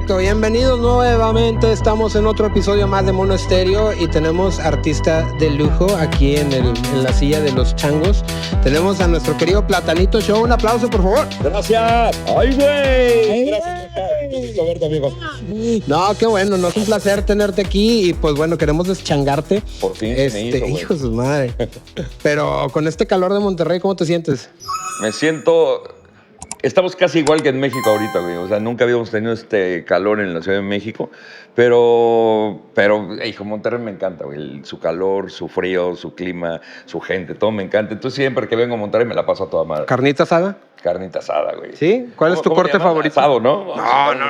Perfecto, bienvenidos nuevamente. Estamos en otro episodio más de Mono Estéreo y tenemos artista de lujo aquí en la silla de los changos. Tenemos a nuestro querido Platanito Show. Un aplauso, por favor. Gracias. ¡Ay, güey! Gracias, verte, amigo. No, qué bueno, nos es un placer tenerte aquí y pues bueno, queremos deschangarte. Por fin. Hijo de su madre. Pero con este calor de Monterrey, ¿cómo te sientes? Me siento... Estamos casi igual que en México ahorita, güey. O sea, nunca habíamos tenido este calor en la Ciudad de México. Pero hijo, Monterrey me encanta, güey. Su calor, su frío, su clima, su gente, todo me encanta. Entonces siempre que vengo a Monterrey me la paso a toda madre. ¿Carnita asada? Carnita asada, güey. ¿Sí? ¿Cuál es tu corte favorito? Asado, ¿no?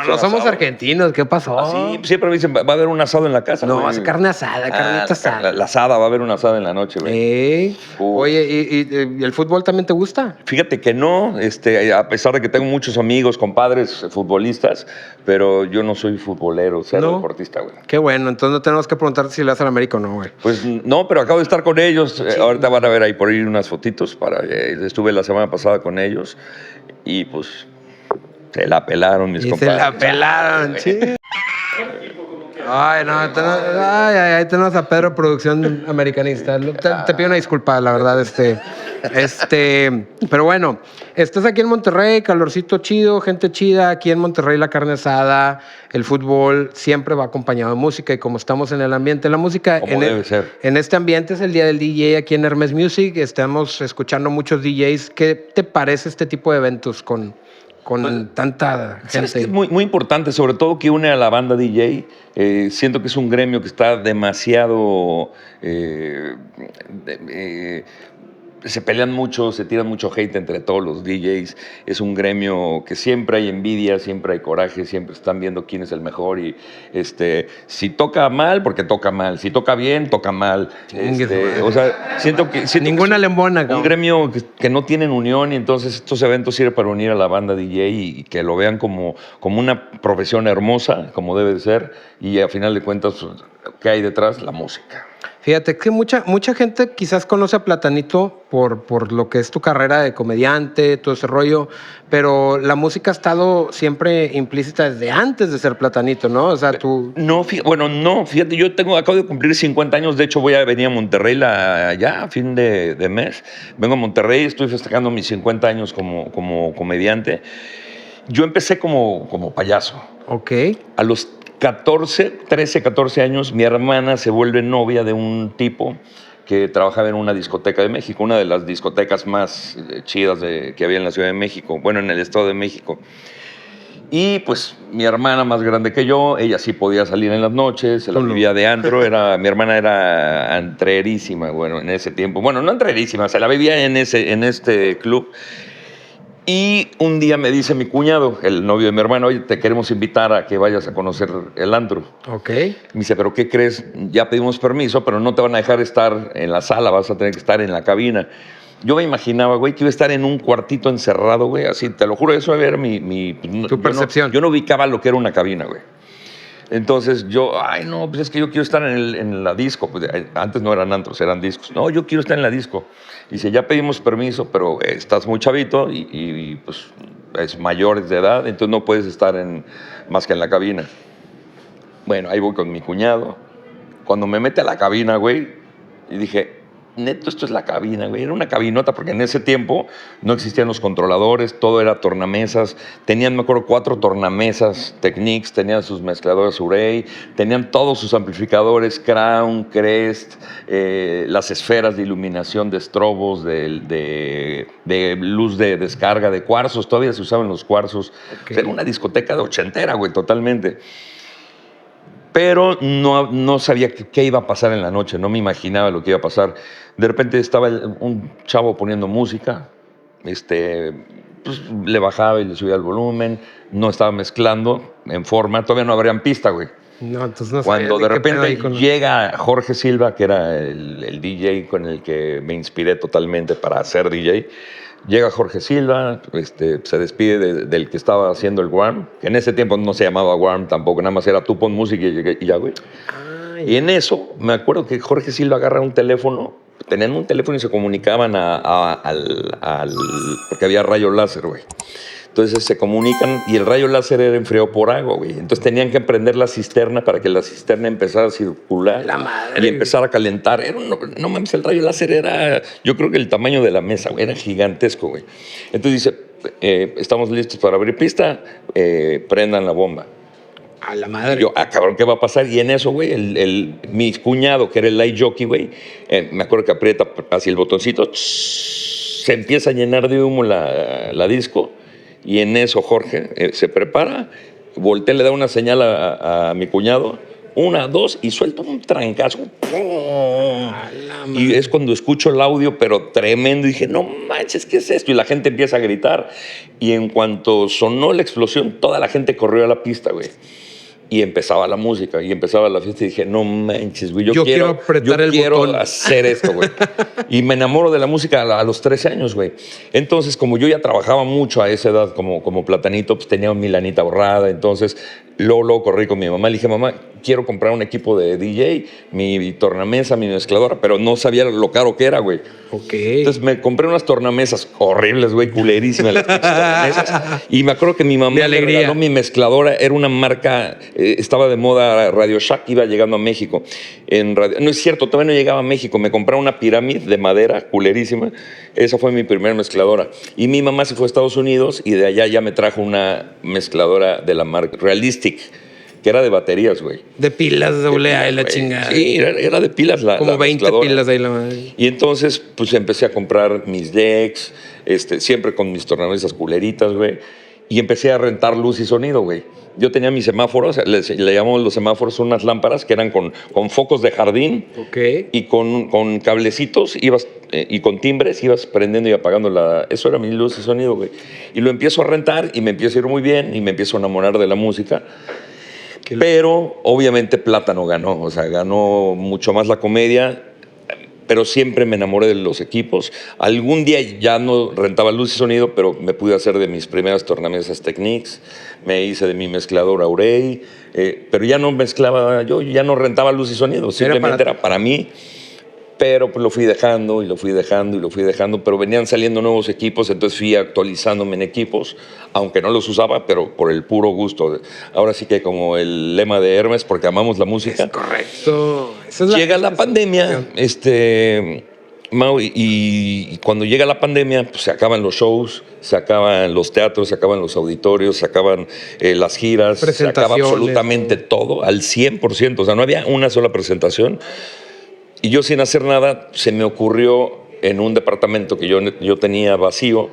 No somos argentinos. ¿Qué pasó? Sí, siempre me dicen, va a haber un asado en la casa. No, güey. es carne asada, carnita asada. La asada, va a haber un asado en la noche, güey. Oye, ¿y el fútbol también te gusta? Fíjate que no, a pesar de que tengo muchos amigos, compadres, futbolistas, pero yo no soy futbolero, cero deportista, güey. Qué bueno, entonces no tenemos que preguntarte si le das al América o no, güey. Pues no, pero acabo de estar con ellos. Sí. Ahorita van a ver ahí por ahí unas fotitos. Estuve la semana pasada con ellos y pues se la pelaron mis compadres. Se la pelaron, sí. Ay, no, tenemos a Pedro, producción americanista. Te pido una disculpa, la verdad, pero bueno, estás aquí en Monterrey, calorcito chido, gente chida. Aquí en Monterrey la carne asada, el fútbol siempre va acompañado de música y como estamos en el ambiente de la música, en este ambiente es el día del DJ aquí en Hermes Music. Estamos escuchando muchos DJs. ¿Qué te parece este tipo de eventos con tanta gente? Es muy, muy importante, sobre todo que une a la banda DJ. Siento que es un gremio que está demasiado... se pelean mucho, se tiran mucho hate entre todos los DJs. Es un gremio que siempre hay envidia, siempre hay coraje, siempre están viendo quién es el mejor. Y si toca mal, porque toca mal. Si toca bien, toca mal. O sea, siento ninguna lembona. Un gremio que no tienen unión y entonces estos eventos sirven para unir a la banda DJ y que lo vean como una profesión hermosa, como debe de ser. Y a final de cuentas, ¿qué hay detrás? La música. Fíjate que mucha gente quizás conoce a Platanito por lo que es tu carrera de comediante, todo ese rollo, pero la música ha estado siempre implícita desde antes de ser Platanito, ¿no? O sea, tú... No, fíjate, yo acabo de cumplir 50 años, de hecho voy a venir a Monterrey ya a fin de mes. Vengo a Monterrey, estoy festejando mis 50 años como comediante. Yo empecé como payaso. Ok. A los 13, 14 años, mi hermana se vuelve novia de un tipo que trabajaba en una discoteca de México, una de las discotecas más chidas que había en la Ciudad de México, bueno, en el Estado de México. Y pues mi hermana más grande que yo, ella sí podía salir en las noches, se la vivía de antro, mi hermana era antrerísima, bueno, en ese tiempo. Bueno, no antrerísima, se la vivía en este club. Y un día me dice mi cuñado, el novio de mi hermano, oye, te queremos invitar a que vayas a conocer el antro. Ok. Me dice, ¿pero qué crees? Ya pedimos permiso, pero no te van a dejar estar en la sala, vas a tener que estar en la cabina. Yo me imaginaba, güey, que iba a estar en un cuartito encerrado, güey, así, te lo juro, eso era tu percepción. Yo no ubicaba lo que era una cabina, güey. Entonces pues es que yo quiero estar en la disco. Pues, antes no eran antros, eran discos. No, yo quiero estar en la disco. Dice, ya pedimos permiso, pero estás muy chavito y pues es mayores de edad, entonces no puedes estar más que en la cabina. Bueno, ahí voy con mi cuñado. Cuando me mete a la cabina, güey, y dije, neto, esto es la cabina, güey. Era una cabinota porque en ese tiempo no existían los controladores, todo era tornamesas. Tenían, me acuerdo, 4 tornamesas Technics, tenían sus mezcladores Urey, tenían todos sus amplificadores Crown, Crest, las esferas de iluminación de estrobos, de luz de descarga, de cuarzos. Todavía se usaban los cuarzos. Okay. Era una discoteca de ochentera, güey, totalmente. Pero no sabía qué iba a pasar en la noche, no me imaginaba lo que iba a pasar. De repente estaba un chavo poniendo música, pues le bajaba y le subía el volumen, no estaba mezclando en forma, todavía no abrían pista, güey. No, entonces no Cuando de repente llega Jorge Silva, que era el DJ con el que me inspiré totalmente para ser DJ, llega Jorge Silva, se despide del que estaba haciendo el warm, que en ese tiempo no se llamaba warm tampoco, nada más era tú pon música y ya, güey. Y en eso, me acuerdo que Jorge Silva agarra un teléfono, tenían un teléfono y se comunicaban porque había rayo láser, güey. Entonces se comunican y el rayo láser era enfriado por agua, güey. Entonces tenían que prender la cisterna para que la cisterna empezara a circular. La madre. Y empezara a calentar. No mames, el rayo láser era, yo creo que el tamaño de la mesa, güey. Era gigantesco, güey. Entonces dice, estamos listos para abrir pista, prendan la bomba. A la madre. Yo, cabrón, ¿qué va a pasar? Y en eso, güey, mi cuñado, que era el light jockey, güey, me acuerdo que aprieta hacia el botoncito, se empieza a llenar de humo la disco, y en eso Jorge se prepara, voltea, le da una señal a mi cuñado, 1, 2, y suelta un trancazo. Y es cuando escucho el audio, pero tremendo, y dije, no manches, ¿qué es esto? Y la gente empieza a gritar, y en cuanto sonó la explosión, toda la gente corrió a la pista, güey. Y empezaba la música, y empezaba la fiesta, y dije, no manches, güey, yo quiero apretar el botón. hacer esto, güey. Y me enamoro de la música a los 13 años, güey. Entonces, como yo ya trabajaba mucho a esa edad como platanito, pues tenía mi lanita ahorrada, entonces luego corrí con mi mamá, le dije, mamá, quiero comprar un equipo de DJ, mi tornamesa, mi mezcladora, pero no sabía lo caro que era, güey. Ok. Entonces me compré unas tornamesas horribles, güey, culerísimas las tornamesas. Y me acuerdo que mi mamá me regaló mi mezcladora, era una marca, estaba de moda Radio Shack, iba llegando a México. No es cierto, todavía no llegaba a México. Me compré una pirámide de madera, culerísima. Esa fue mi primera mezcladora. Y mi mamá se fue a Estados Unidos y de allá ya me trajo una mezcladora de la marca Realistic, que era de baterías, güey. De pilas AA y la chingada. Sí, era de pilas Como 20 mezcladora. pilas ahí la madre. Y entonces, pues empecé a comprar mis decks, siempre con mis tornamesas culeritas, güey. Y empecé a rentar luz y sonido, güey. Yo tenía mis semáforos, le llamamos los semáforos, son unas lámparas que eran con focos de jardín. Ok. Y con cablecitos y con timbres ibas prendiendo y apagando eso era mi luz y sonido, güey. Y lo empiezo a rentar y me empiezo a ir muy bien y me empiezo a enamorar de la música. Pero obviamente Plátano ganó, o sea, ganó mucho más la comedia, pero siempre me enamoré de los equipos. Algún día ya no rentaba luz y sonido, pero me pude hacer de mis primeras tornamesas Technics, me hice de mi mezclador Aurey, pero ya no mezclaba, yo ya no rentaba luz y sonido, simplemente era para mí. Pero pues lo fui dejando y lo fui dejando y lo fui dejando, pero venían saliendo nuevos equipos, entonces fui actualizándome en equipos, aunque no los usaba, pero por el puro gusto. Ahora sí que como el lema de Hermes, porque amamos la música. Es correcto. Llega la pandemia, Mau, y cuando llega la pandemia, pues se acaban los shows, se acaban los teatros, se acaban los auditorios, se acaban las giras, se acaba absolutamente todo al 100%, o sea, no había una sola presentación. Y yo sin hacer nada, se me ocurrió en un departamento que yo tenía vacío,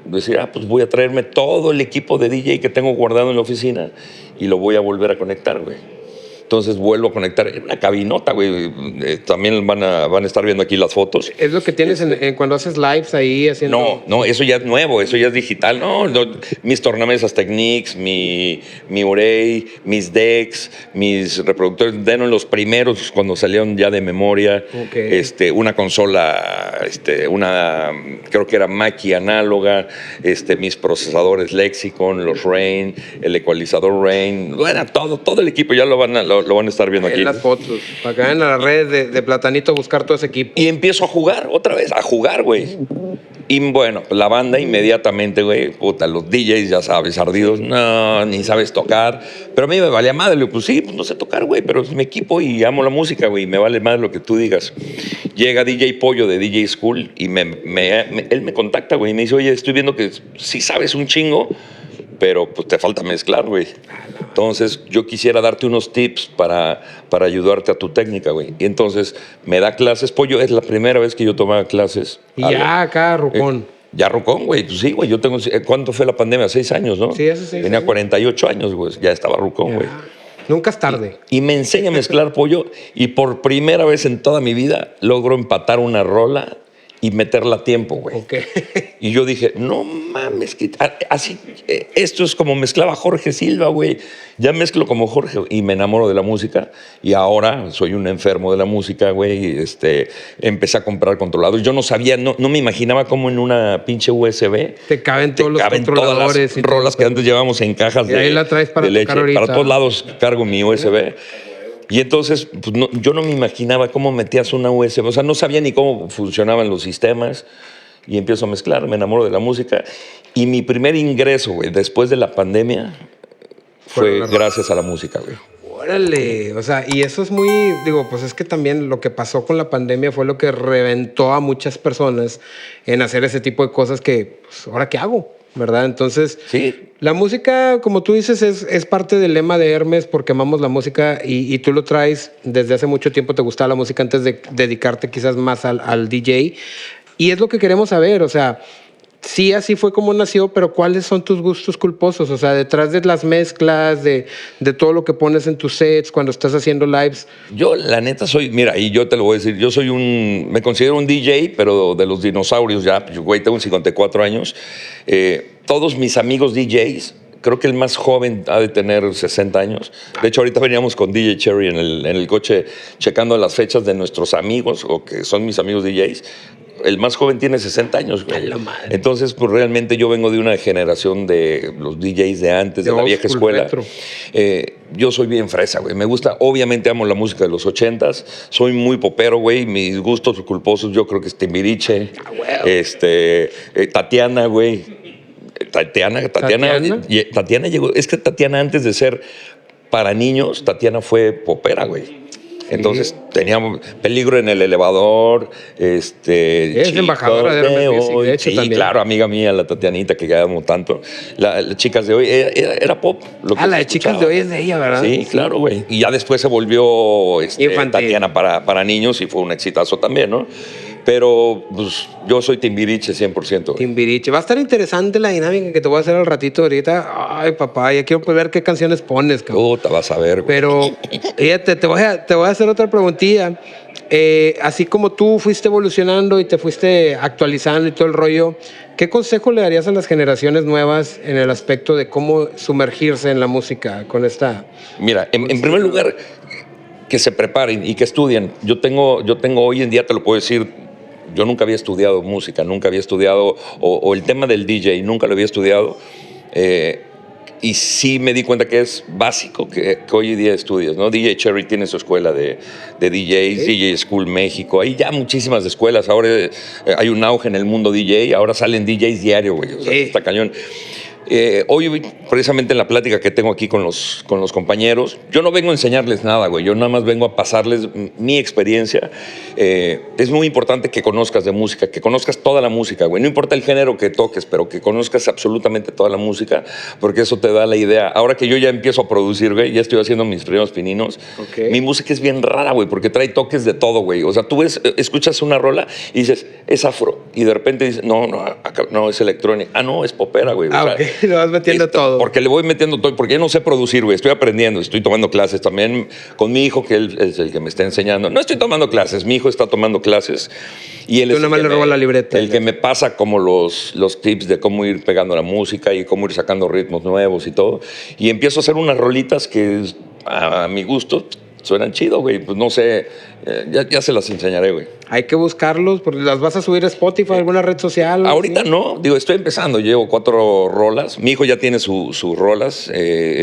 decir, pues voy a traerme todo el equipo de DJ que tengo guardado en la oficina y lo voy a volver a conectar, güey. Entonces vuelvo a conectar en una cabinota, güey. También van a estar viendo aquí las fotos. ¿Es lo que tienes cuando haces lives ahí haciendo? No, eso ya es nuevo, eso ya es digital. No, mis tornamesas Technics, mi Urey, mis decks, mis reproductores, los primeros cuando salieron ya de memoria. Okay. Una consola, creo que era Mackie análoga, mis procesadores Lexicon, los Rain, el ecualizador Rain, bueno, todo el equipo ya lo van a estar viendo aquí. En las fotos, para que vayan a las redes de Platanito a buscar todo ese equipo. Y empiezo a jugar otra vez, güey. Y bueno, la banda inmediatamente, güey, puta, los DJs, ya sabes, ardidos, no, ni sabes tocar. Pero a mí me valía madre, le digo, pues sí, pues no sé tocar, güey, pero es mi equipo y amo la música, güey, me vale madre lo que tú digas. Llega DJ Pollo de DJ School y él me contacta, güey, y me dice, oye, estoy viendo que sí sabes un chingo, pero pues te falta mezclar, güey. Entonces, yo quisiera darte unos tips para ayudarte a tu técnica, güey. Y entonces, me da clases. Pollo, es la primera vez que yo tomaba clases. Y ya acá, rucón. Ya rucón, güey. Pues sí, güey. Yo tengo... ¿Cuánto fue la pandemia? 6 años, ¿no? Sí, hace 6 Tenía años. 48 años, güey. Ya estaba rucón, güey. Nunca es tarde. Y me enseña a mezclar, Pollo. Y por primera vez en toda mi vida, logro empatar una rola y meterla a tiempo, güey. Okay. Y yo dije, no mames, así, esto es como mezclaba Jorge Silva, güey. Ya mezclo como Jorge y me enamoro de la música. Y ahora soy un enfermo de la música, güey. Empecé a comprar controladores. Yo no sabía, no me imaginaba cómo en una pinche USB te caben todos los controladores. Todas las rolas que antes llevábamos en cajas y ahí la traes para de leche. Ahorita. Para todos lados cargo mi USB. Y entonces, pues yo no me imaginaba cómo metías una USB. O sea, no sabía ni cómo funcionaban los sistemas. y empiezo a mezclar, me enamoro de la música. Y mi primer ingreso, güey, después de la pandemia, fue gracias a la música, güey. Órale, o sea, y eso es muy, digo, pues es que también lo que pasó con la pandemia fue lo que reventó a muchas personas en hacer ese tipo de cosas que, pues, ¿ahora qué hago? ¿Verdad? Entonces, sí. La música, como tú dices, es parte del lema de Hermes porque amamos la música y tú lo traes desde hace mucho tiempo, te gustaba la música antes de dedicarte quizás más al DJ. Y es lo que queremos saber, o sea, sí, así fue como nació, pero ¿cuáles son tus gustos culposos? O sea, detrás de las mezclas, de todo lo que pones en tus sets, cuando estás haciendo lives. Yo, la neta, soy, mira, y yo te lo voy a decir, yo soy me considero un DJ, pero de los dinosaurios ya, güey, tengo 54 años. Todos mis amigos DJs, creo que el más joven ha de tener 60 años. De hecho, ahorita veníamos con DJ Cherry en el coche checando las fechas de nuestros amigos, o que son mis amigos DJs. El más joven tiene 60 años, güey. Entonces, pues realmente yo vengo de una generación de los DJs de antes, de la vieja escuela. Yo soy bien fresa, güey. Me gusta, obviamente amo la música de los 80s. Soy muy popero, güey. Mis gustos culposos yo creo que es Timbiriche, Tatiana, güey. Tatiana llegó. Es que Tatiana, antes de ser para niños, Tatiana fue popera, güey. Entonces teníamos Peligro en el Elevador, es embajadora de Hermes Music, de hecho, sí, también. Claro, amiga mía, la Tatianita, que amo tanto. Las Chicas de Hoy, era pop. La de Chicas de Hoy es de ella, ¿verdad? Sí, claro, güey. Y ya después se volvió Tatiana para niños y fue un exitazo también, ¿no? Pero pues, yo soy Timbiriche 100%. Timbiriche. Va a estar interesante la dinámica que te voy a hacer al ratito ahorita. Ay, papá, ya quiero ver qué canciones pones, cabrón. Puta, vas a ver, güey. Pero te voy a hacer otra preguntilla. Así como tú fuiste evolucionando y te fuiste actualizando y todo el rollo, ¿qué consejo le darías a las generaciones nuevas en el aspecto de cómo sumergirse en la música con esta? Mira, en primer lugar, que se preparen y que estudien. Yo tengo hoy en día, te lo puedo decir, yo nunca había estudiado música, nunca había estudiado, o el tema del DJ, nunca lo había estudiado. Y sí me di cuenta que es básico que hoy en día estudies, ¿no? DJ Cherry tiene su escuela de DJs, DJ School México. Hay ya muchísimas escuelas. Ahora hay un auge en el mundo DJ. Ahora salen DJs diario, güey. O sea, está cañón. Hoy, precisamente en la plática que tengo aquí con los compañeros, yo no vengo a enseñarles nada, güey. Yo nada más vengo a pasarles mi experiencia. Es muy importante que conozcas de música, que conozcas toda la música, güey. No importa el género que toques, pero que conozcas absolutamente toda la música, porque eso te da la idea. Ahora que yo ya empiezo a producir, güey, ya estoy haciendo mis primeros pininos. Mi música es bien rara, güey, porque trae toques de todo, güey. O sea, tú escuchas una rola y dices, es afro. Y de repente dices, no, es electrónica. Ah, no, es popera, güey. Le vas metiendo todo. Porque le voy metiendo todo, porque yo no sé producir, güey. Estoy aprendiendo, estoy tomando clases también con mi hijo, que él es el que me está enseñando. No estoy tomando clases, mi hijo está tomando clases. Y él Tú nada más le robas la libreta. El que me pasa como los tips de cómo ir pegando la música y cómo ir sacando ritmos nuevos y todo. Y empiezo a hacer unas rolitas que a mi gusto suenan chido, güey. Pues no sé, ya se las enseñaré, güey. Hay que buscarlos, porque las vas a subir a Spotify, alguna red social. Ahorita ¿sí? No, digo, estoy empezando, llevo 4 rolas. Mi hijo ya tiene sus rolas,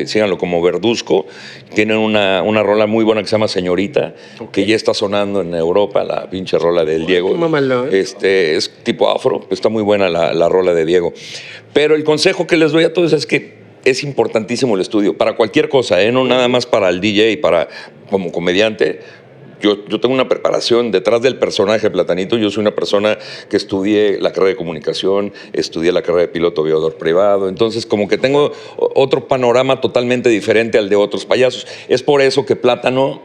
síganlo como Verduzco. Tienen una rola muy buena que se llama Señorita, que ya está sonando en Europa, la pinche rola del Diego. Es tipo afro, está muy buena la rola de Diego. Pero el consejo que les doy a todos es que es importantísimo el estudio, para cualquier cosa, no nada más para el DJ, como comediante. Yo tengo una preparación detrás del personaje Platanito. Yo soy una persona que estudié la carrera de comunicación, estudié la carrera de piloto aviador privado. Entonces, como que tengo otro panorama totalmente diferente al de otros payasos. Es por eso que Plátano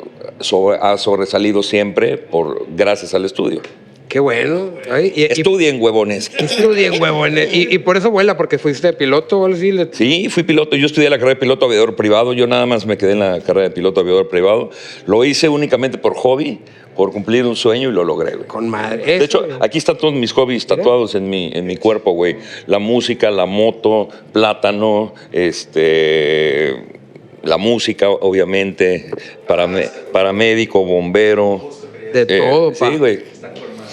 ha sobresalido siempre gracias al estudio. Qué bueno. Estudien, huevones. Estudien, huevones. Y por eso vuela, porque fuiste piloto o algo así. Sí, fui piloto. Yo estudié la carrera de piloto aviador privado. Yo nada más me quedé en la carrera de piloto aviador privado. Lo hice únicamente por hobby, por cumplir un sueño, y lo logré, güey. Con madre. De hecho, aquí están todos mis hobbies tatuados en mi cuerpo, güey. La música, la moto, Plátano, la música, obviamente, paramédico, bombero. De todo, sí, güey.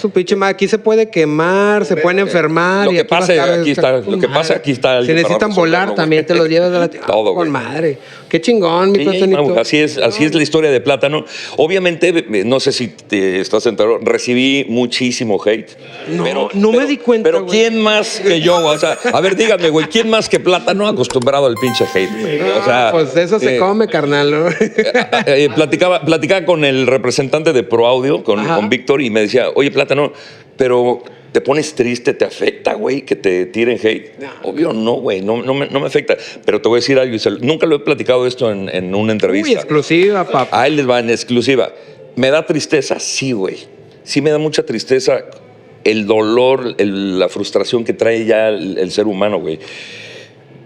su pinche madre. Aquí se puede quemar, se pueden enfermar. Lo que pase aquí está. Lo que pasa aquí está. Si necesitan volar, también te los llevas de la todo, con madre. Qué chingón, mi Platanito. Así es la historia de Plátano. Obviamente, no sé si te estás enterado, recibí muchísimo hate. No me di cuenta. Pero ¿quién más que yo? O sea, a ver, díganme, güey, ¿quién más que Plátano acostumbrado al pinche hate, güey? O sea, pues eso se come, carnal, ¿no? Platicaba con el representante de ProAudio, con Víctor, y me decía, oye, Plátano, pero ¿te pones triste, te afecta, güey, que te tiren hate? No. Obvio no, güey, no me afecta. Pero te voy a decir algo, nunca lo he platicado esto en una entrevista. Uy, exclusiva, papá. Ahí les va, en exclusiva. ¿Me da tristeza? Sí, güey. Sí me da mucha tristeza el dolor, la frustración que trae ya el ser humano, güey.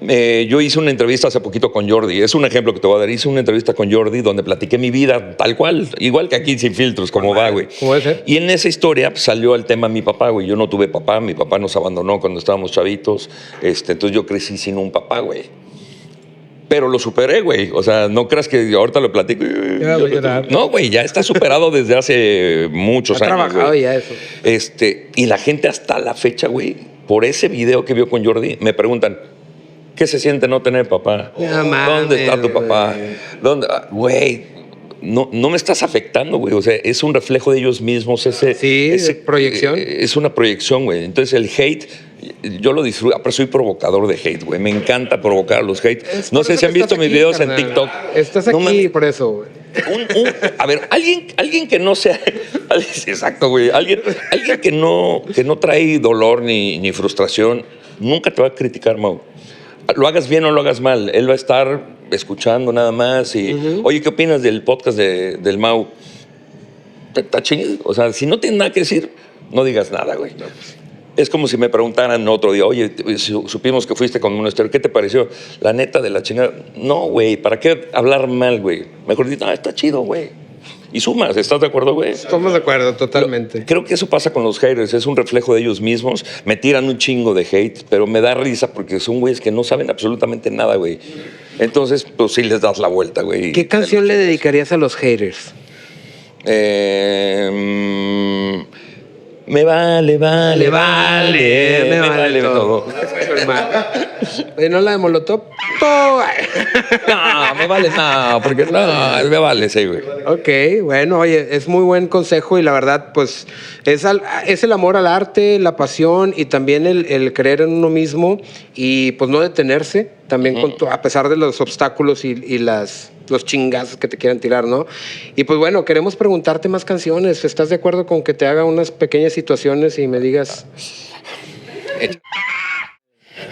Yo hice una entrevista hace poquito con Jordi, es un ejemplo que te voy a dar. Hice una entrevista con Jordi donde platiqué mi vida tal cual, igual que aquí Sin Filtros, como va, güey. ¿Cómo es, Y en esa historia salió el tema mi papá, güey. Yo no tuve papá, mi papá nos abandonó cuando estábamos chavitos. Entonces yo crecí sin un papá, güey. Pero lo superé, güey. O sea, no creas que ahorita lo platico. No, güey, ya está superado desde hace muchos años. Ha trabajado ya eso. Y la gente hasta la fecha, güey, por ese video que vio con Jordi, me preguntan, ¿qué se siente no tener papá? ¿Dónde está tu papá? Güey, no me estás afectando, güey. O sea, es un reflejo de ellos mismos. Proyección. Es una proyección, güey. Entonces el hate, yo lo disfruto. Pero soy provocador de hate, güey. Me encanta provocar los hate. No sé si han visto mis videos en TikTok. Estás aquí por eso, güey. A ver, alguien que no sea... Exacto, güey. Alguien que no trae dolor ni frustración, nunca te va a criticar, Mau. Lo hagas bien o lo hagas mal, él va a estar escuchando nada más y, oye, ¿qué opinas del podcast del Mau? Está chingado. O sea, si no tienes nada que decir, no digas nada, güey. Es como si me preguntaran otro día, oye, supimos que fuiste con Monasterio, ¿qué te pareció? La neta de la chingada. No, güey, ¿para qué hablar mal, güey? Mejor di, no, está chido, güey. Y sumas, ¿estás de acuerdo, güey? Estamos de acuerdo, totalmente. Creo que eso pasa con los haters, es un reflejo de ellos mismos. Me tiran un chingo de hate, pero me da risa porque son güeyes que no saben absolutamente nada, güey. Entonces, pues sí les das la vuelta, güey. ¿Qué canción le dedicarías a los haters? Me vale todo. ¿No la de Molotov? No, me vale nada, porque no, me vale, sí, güey. Ok, bueno, oye, es muy buen consejo y la verdad, pues, es el amor al arte, la pasión y también el creer en uno mismo y pues no detenerse, también a pesar de los obstáculos y los chingazos que te quieran tirar, ¿no? Y pues bueno, queremos preguntarte más canciones. ¿Estás de acuerdo con que te haga unas pequeñas situaciones y me digas...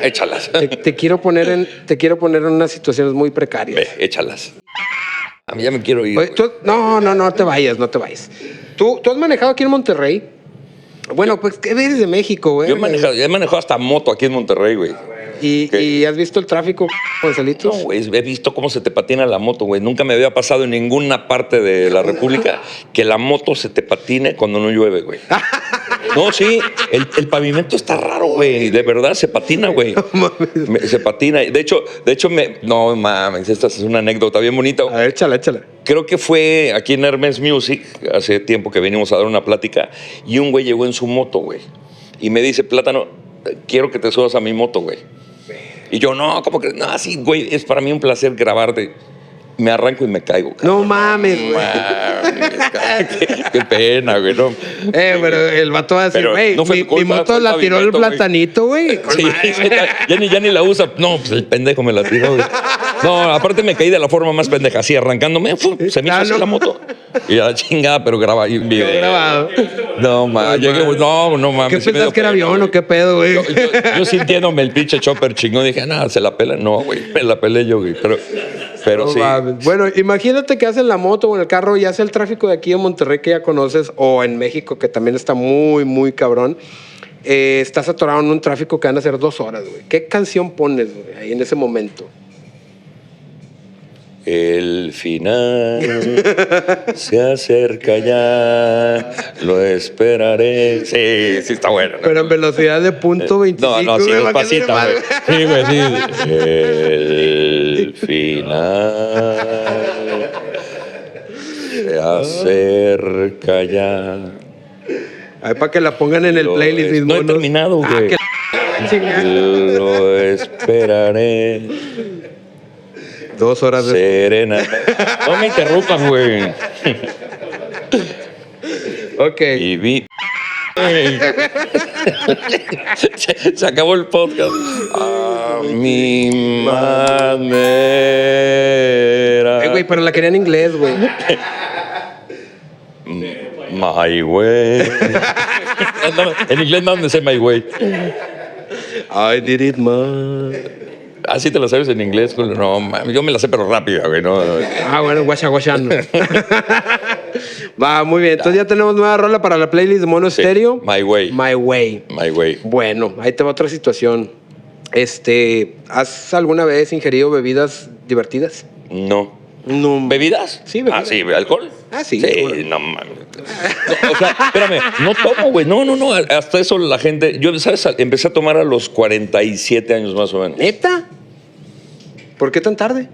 Échalas. Te quiero poner en unas situaciones muy precarias. Échalas. A mí ya me quiero ir. Oye, no te vayas. ¿Tú has manejado aquí en Monterrey? Bueno, pues, ¿qué eres de México, güey? Yo he manejado hasta moto aquí en Monterrey, güey. ¿Y has visto el tráfico, Gonzalitos? No, güey, he visto cómo se te patina la moto, güey. Nunca me había pasado en ninguna parte de la República que la moto se te patine cuando no llueve, güey. No, sí, el pavimento está raro, güey. De verdad, se patina, güey. Se patina. De hecho, no mames, esta es una anécdota bien bonita. A ver, échala. Creo que fue aquí en Hermes Music, hace tiempo que venimos a dar una plática, y un güey llegó en su moto, güey. Y me dice, Plátano, quiero que te subas a mi moto, güey. Y yo, no, ¿cómo que? No, sí, güey, es para mí un placer grabarte. Me arranco y me caigo, cabrón. No mames, güey. Qué pena, güey. No. Pero el vato va a decir, güey, no mi moto la tiró el Platanito, güey. Sí, ya ni la usa. No, pues el pendejo me la tiró, güey. No, aparte me caí de la forma más pendeja, así arrancándome, se me hizo así la moto. Y a la chingada, pero grababa un video. Grabado. No, mames. No mames. ¿Qué pensás que era avión o qué pedo, güey? Yo sintiéndome el pinche chopper chingón, dije, nada, se la pela. No, güey, me la pelé yo, güey. Pero no, sí. Mames. Bueno, imagínate que haces la moto o en el carro, ya sea el tráfico de aquí en Monterrey que ya conoces o en México que también está muy, muy cabrón. Estás atorado en un tráfico que van a ser 2 horas, güey. ¿Qué canción pones, güey, ahí en ese momento? El final se acerca ya, lo esperaré. Sí, está bueno, ¿no? Pero en velocidad de punto 25. No, sí, despacito, güey. Sí, güey, sí. El final se acerca ya. Ahí para que la pongan en el playlist, mis No he monos. terminado, güey. Lo esperaré. 2 horas serena. No me interrumpas, güey. Ok. Y vi... Se acabó el podcast. A mi manera. Güey, pero la quería en inglés, güey. My way. En inglés no me sé my way. I did it, man. ¿Así te lo sabes en inglés? No, man, yo me la sé, pero rápida, güey. No. Bueno, guachando. Va, muy bien. Entonces ya tenemos nueva rola para la playlist de Mono Stereo. My way. My way. My way. Bueno, ahí te va otra situación. ¿Has alguna vez ingerido bebidas divertidas? No. No. ¿Bebidas? Sí, bebidas. Ah, sí, ¿alcohol? Ah, sí. Sí, Bueno. no mames. No, o sea, espérame, no tomo, güey. No. Hasta eso la gente. Yo, ¿sabes? Empecé a tomar a los 47 años más o menos. ¿Neta? ¿Por qué tan tarde?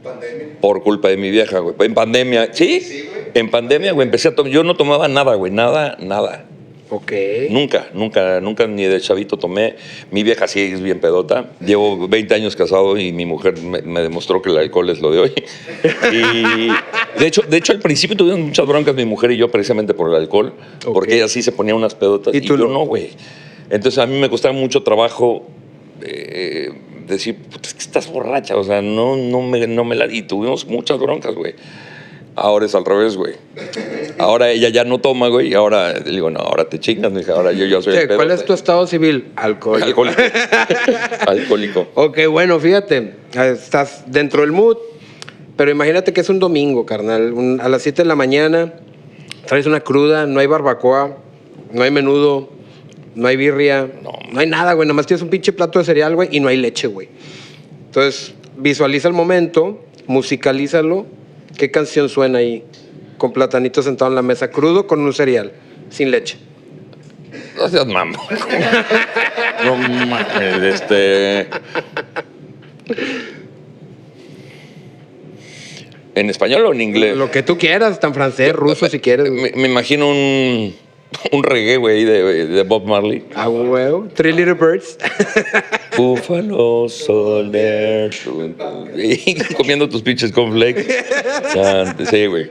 Por culpa de mi vieja, güey. En pandemia. ¿Sí? Sí, güey. En pandemia, güey, empecé a tomar. Yo no tomaba nada, güey. Nada. Ok. Nunca, ni de chavito tomé. Mi vieja sí es bien pedota. Llevo 20 años casado y mi mujer me demostró que el alcohol es lo de hoy. Y de hecho al principio tuvimos muchas broncas mi mujer y yo precisamente por el alcohol, porque ella sí se ponía unas pedotas y yo no, güey. Entonces a mí me costaba mucho trabajo decir, es que estás borracha, o sea, no me la... Y tuvimos muchas broncas, güey. Ahora es al revés, güey. Ahora ella ya no toma, güey. Y ahora le digo, no, ahora te chingas, mija. Ahora yo soy el pedo. ¿Cuál es tu estado civil? Alcohólico. Alcohólico. Ok, bueno, fíjate. Estás dentro del mood. Pero imagínate que es un domingo, carnal. A las 7 de la mañana. Traes una cruda. No hay barbacoa. No hay menudo. No hay birria. No hay nada, güey. Nomás tienes un pinche plato de cereal, güey. Y no hay leche, güey. Entonces, visualiza el momento. Musicalízalo. ¿Qué canción suena ahí? Con Platanito sentado en la mesa, crudo con un cereal, sin leche. No seas mamón. No mames, ¿En español o en inglés? Lo que tú quieras, tan francés, ruso, si quieres. Me imagino un reggae, güey, de Bob Marley. Ah, güey. Three Little Birds. Buffalo Soldier. Y comiendo tus pinches cornflakes. Sí, güey.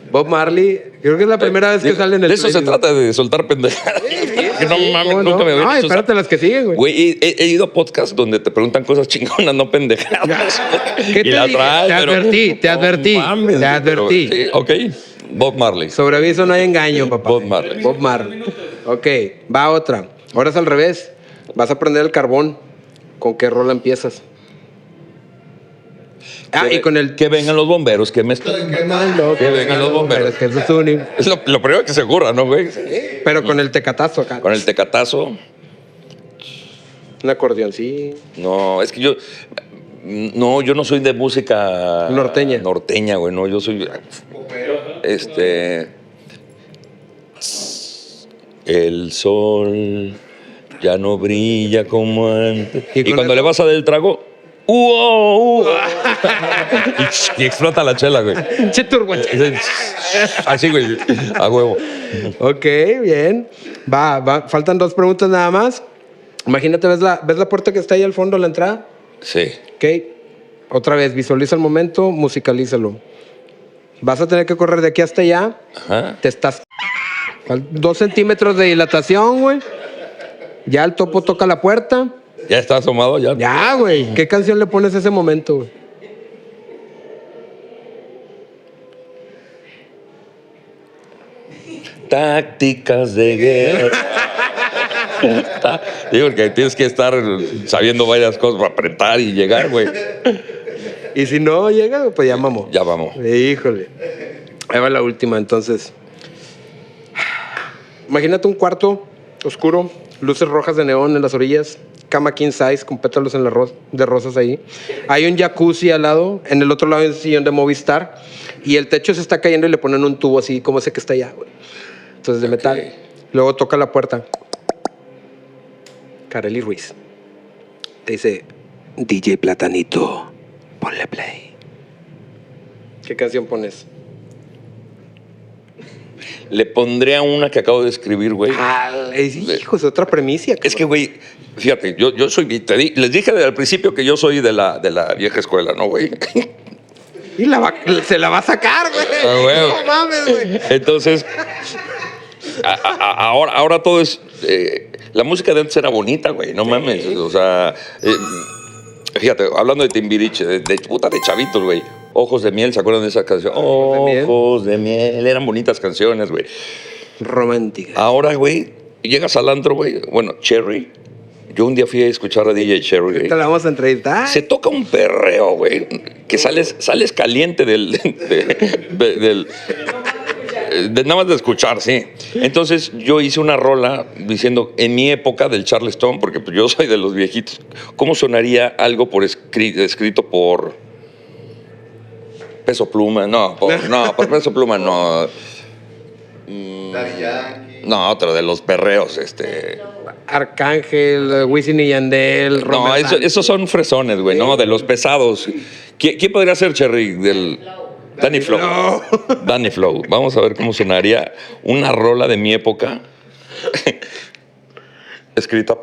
Bob Marley. Creo que es la primera vez que sale en el De eso se trata, de soltar pendejadas. No mames, nunca me había dicho. Espérate las que siguen, güey. Güey, he ido a podcasts donde te preguntan cosas chingonas, no pendejadas. ¿Qué te dije? Te advertí. Sí, ok. Bob Marley. Sobre aviso no hay engaño, papá. Bob Marley. Ok, va otra. Ahora es al revés. Vas a prender el carbón. ¿Con qué rola empiezas? Y con el... Que vengan los bomberos, que me están quemando. Que vengan los bomberos. Que eso es un... Es lo primero que se ocurra, ¿no, güey? Pero con el tecatazo acá. Con el tecatazo. Un acordeón, sí. No, es que yo... No, yo no soy de música... Norteña. Norteña, güey, no. Yo soy... El sol ya no brilla como antes. Y cuando le vas a dar el trago... y explota la chela, güey. Che turbo. Así, güey, a huevo. Ok, bien. Va. Faltan 2 preguntas nada más. Imagínate, ¿ves la puerta que está ahí al fondo, la entrada? Sí. Ok. Otra vez, visualiza el momento, musicalízalo. Vas a tener que correr de aquí hasta allá. Ajá. Te estás... 2 centímetros de dilatación, güey. Ya el topo toca la puerta. ¿Ya está asomado? Ya, güey. ¿Qué canción le pones a ese momento, güey? Tácticas de guerra. Digo que tienes que estar sabiendo varias cosas para apretar y llegar, güey. Y si no llega, pues ya mamó. Ya vamos. Híjole. Ahí va la última, entonces. Imagínate un cuarto oscuro, luces rojas de neón en las orillas, cama king size con pétalos en de rosas ahí. Hay un jacuzzi al lado, en el otro lado hay un sillón de Movistar y el techo se está cayendo y le ponen un tubo así como ese que está allá, güey. Entonces de metal. Luego toca la puerta. Kareli Ruiz. Te dice, DJ Platanito, ponle play. ¿Qué canción pones? Le pondría una que acabo de escribir, güey. Hijo, es otra premisa. Es que, güey, fíjate, yo soy, les dije al principio que yo soy de la vieja escuela, ¿no, güey? Y se la va a sacar, güey. No mames, güey. Entonces, ahora todo es... la música de antes era bonita, güey, no mames. O sea, fíjate, hablando de Timbiriche, de chavitos, güey. Ojos de miel, ¿se acuerdan de esa canción? Ojos de miel, eran bonitas canciones, güey. Romántica. Ahora, güey, llegas al antro, güey. Bueno, Cherry. Yo un día fui a escuchar a DJ Cherry. Te la vamos a entrevistar. Se toca un perreo, güey. Que sales caliente de nada más de escuchar, sí. Entonces yo hice una rola diciendo, en mi época del Charleston, porque pues, yo soy de los viejitos, ¿cómo sonaría algo escrito por Peso Pluma? No, por Peso Pluma no. No, otro de los perreos, Arcángel, Wisin y Yandel, No, esos son fresones, güey, ¿no? De los pesados. ¿Quién podría ser, Cherry? Danny Flow. No. Danny Flow. Vamos a ver cómo sonaría una rola de mi época. escrita,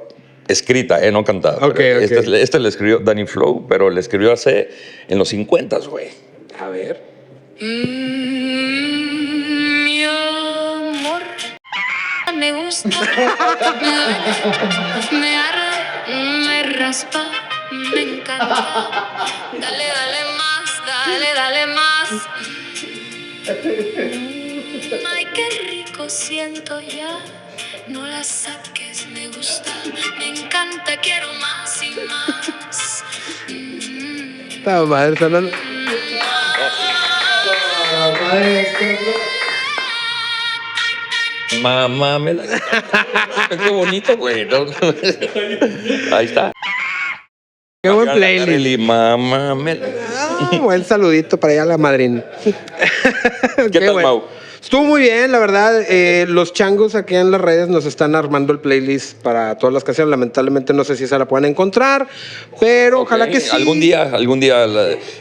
no cantada. Okay. Esta le escribió Danny Flow, pero le escribió en los 50, güey. A ver. Mi amor, me gusta, me arde, me raspa, me encanta. Dale, dale más, dale más. Ay, qué rico siento ya. No la saques, me gusta, me encanta, quiero más y más. Está madre, sonando. Mamá, qué bonito, güey. Ahí está. Qué buen playlist. Mamá, buen saludito para allá a la madrina. ¿Qué tal, Mau? Estuvo muy bien, la verdad. Los changos aquí en las redes nos están armando el playlist para todas las canciones. Lamentablemente no sé si esa la pueden encontrar, pero ojalá que sí. Algún día.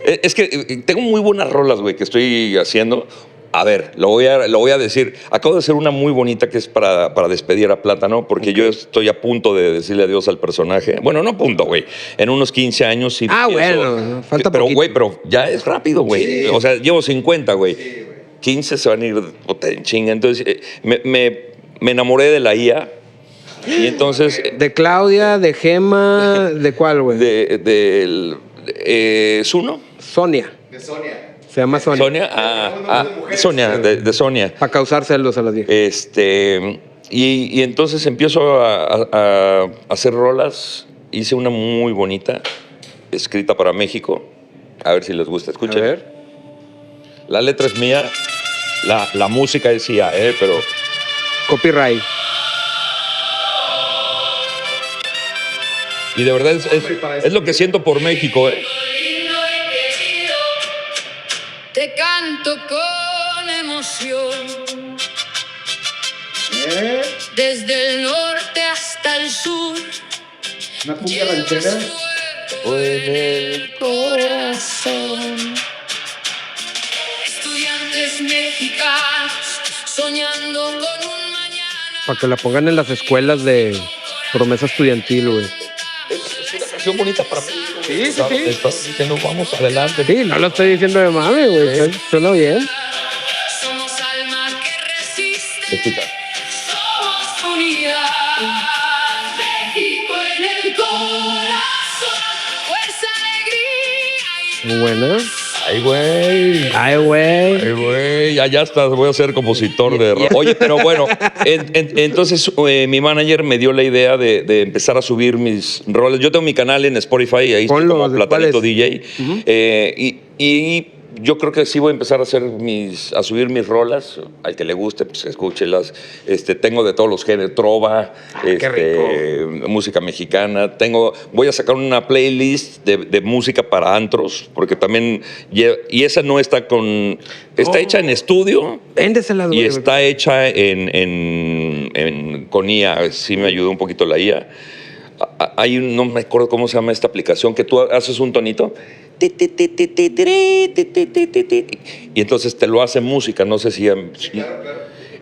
Es que tengo muy buenas rolas, güey, que estoy haciendo. A ver, lo voy a decir. Acabo de hacer una muy bonita que es para despedir a Plátano, porque yo estoy a punto de decirle adiós al personaje. Bueno, no a punto, güey. En unos 15 años sí. Bueno, falta pero, poquito. güey, pero ya es rápido, güey. Sí. O sea, llevo 50, güey. 15 se van a ir en chinga. Entonces, me enamoré de la IA. Y entonces... ¿De Claudia, de Gema, de cuál, güey? ¿Zuno? Sonia. De Sonia. Se llama Sonia. Sonia, de Sonia. Para causar celos a las 10. Y entonces empiezo a hacer rolas. Hice una muy bonita, escrita para México. A ver si les gusta. Escuchen. A ver. La letra es mía. La música es IA, pero... Copyright. Y de verdad es lo que siento por México, Te canto con emoción. Desde el norte hasta el sur. Una cumbia ranchera. En el corazón. Estudiantes mexicanos soñando con un mañana. Para que la pongan en las escuelas de promesa estudiantil, güey. Es una canción bonita para mí. Sí. Estás diciendo, vamos adelante. Sí, no lo estoy diciendo de mame, güey. Suena bien. Somos alma que resiste. Escucha. Somos unidad. México en el corazón. Fuerza, alegría. Muy buena. Ay, güey. Ya estás. Voy a ser compositor de rap. Oye, pero bueno, entonces mi manager me dio la idea de empezar a subir mis roles. Yo tengo mi canal en Spotify, ahí estoy como Platanito DJ. Y yo creo que sí voy a empezar a subir mis rolas. Al que le guste, pues escúchelas. Tengo de todos los géneros, trova, qué rico. música mexicana. Voy a sacar una playlist de música para antros, porque también, y esa no está está hecha en estudio. Véndesela, güey. Y está hecha con IA. Sí me ayudó un poquito la IA. No me acuerdo cómo se llama esta aplicación, que tú haces un tonito y entonces te lo hace música. No sé si...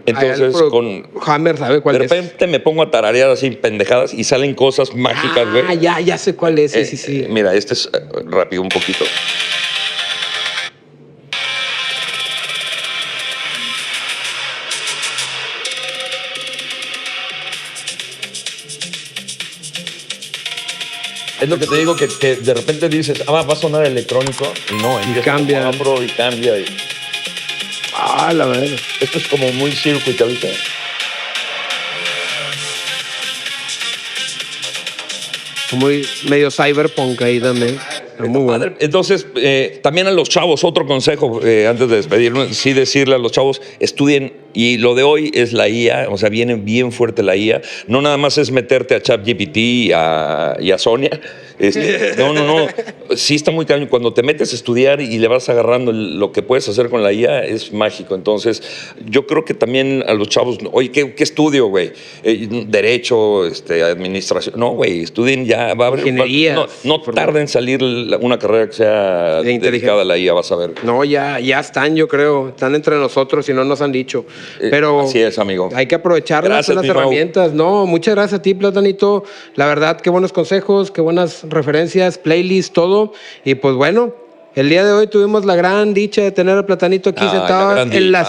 Entonces, con Hammer, ¿sabe cuál es? De repente me pongo a tararear así pendejadas y salen cosas mágicas, güey. Ya sé cuál es, sí. Mira, este es rápido un poquito. Es lo que te digo, que de repente dices, va a sonar electrónico, y no, y cambia. Y cambia. La verdad. Esto es como muy circuit ahorita. Muy medio cyberpunk ahí también. Muy bueno. Entonces, también a los chavos, otro consejo antes de despedirnos, sí decirle a los chavos, estudien, y lo de hoy es la IA, o sea, viene bien fuerte la IA, no nada más es meterte a ChatGPT y a Sonia, no, sí está muy cañón, cuando te metes a estudiar y le vas agarrando lo que puedes hacer con la IA es mágico. Entonces, yo creo que también a los chavos, oye, ¿qué estudio, güey? Derecho, administración, no, güey, estudien ya, va a haber ingeniería. No tarden en salir una carrera que sea dedicada a la IA, vas a ver. No, ya están, yo creo. Están entre nosotros y no nos han dicho. Pero así es, amigo. Hay que aprovecharlas, las herramientas. No, muchas gracias a ti, Platanito. La verdad, qué buenos consejos, qué buenas referencias, playlists, todo. Y pues bueno, el día de hoy tuvimos la gran dicha de tener a Platanito aquí sentado en la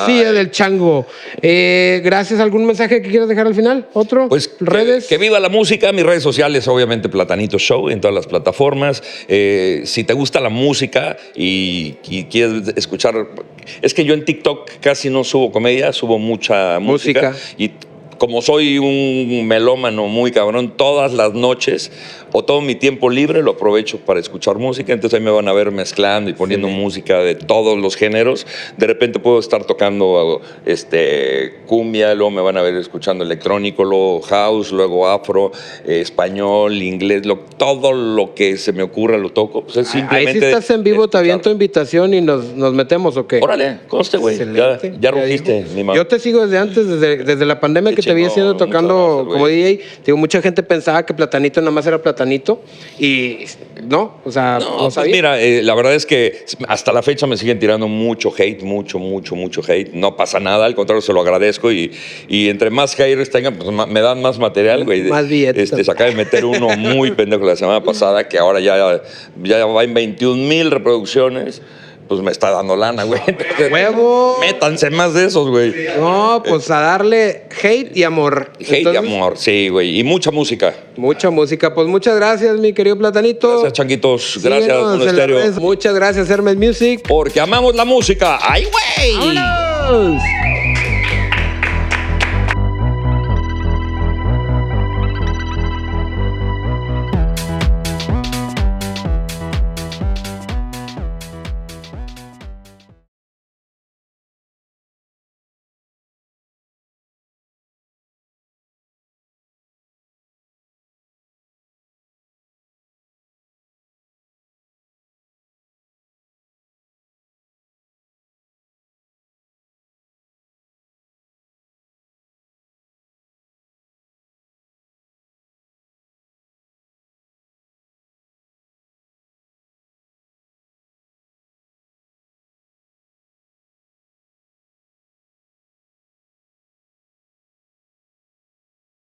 silla del chango. Gracias. ¿Algún mensaje que quieras dejar al final? ¿Otro? Pues redes. Que viva la música. Mis redes sociales, obviamente, Platanito Show en todas las plataformas. Si te gusta la música y quieres escuchar... Es que yo en TikTok casi no subo comedia, subo mucha música. Y como soy un melómano muy cabrón, todas las noches o todo mi tiempo libre lo aprovecho para escuchar música. Entonces ahí me van a ver mezclando y poniendo música de todos los géneros. De repente puedo estar tocando cumbia, luego me van a ver escuchando electrónico, luego house, luego afro, español, inglés, todo lo que se me ocurra lo toco. Pues es simplemente ahí si estás en vivo, te aviento invitación y nos metemos, ¿o qué? Órale, conste, güey. Ya rompiste, mi mamá. Yo te sigo desde antes, desde la pandemia que te vi haciendo tocando gracias, como DJ. Digo, mucha gente pensaba que Platanito nada más era Platanito y no, o sea, no pues mira, la verdad es que hasta la fecha me siguen tirando mucho hate, mucho hate. No pasa nada, al contrario, se lo agradezco y entre más haters tengan, pues me dan más material, güey. Más billetes. Se acaba de meter uno muy pendejo la semana pasada, que ahora ya va en 21,000 reproducciones. Pues me está dando lana, güey. ¡Huevo! Métanse más de esos, güey. No, pues a darle hate y amor. Hate y amor, sí, güey. Y mucha música. Mucha música. Pues muchas gracias, mi querido Platanito. Gracias, changuitos. Gracias, Mundo Estéreo. Muchas gracias, Hermes Music. Porque amamos la música. ¡Ay, güey! ¡Vámonos!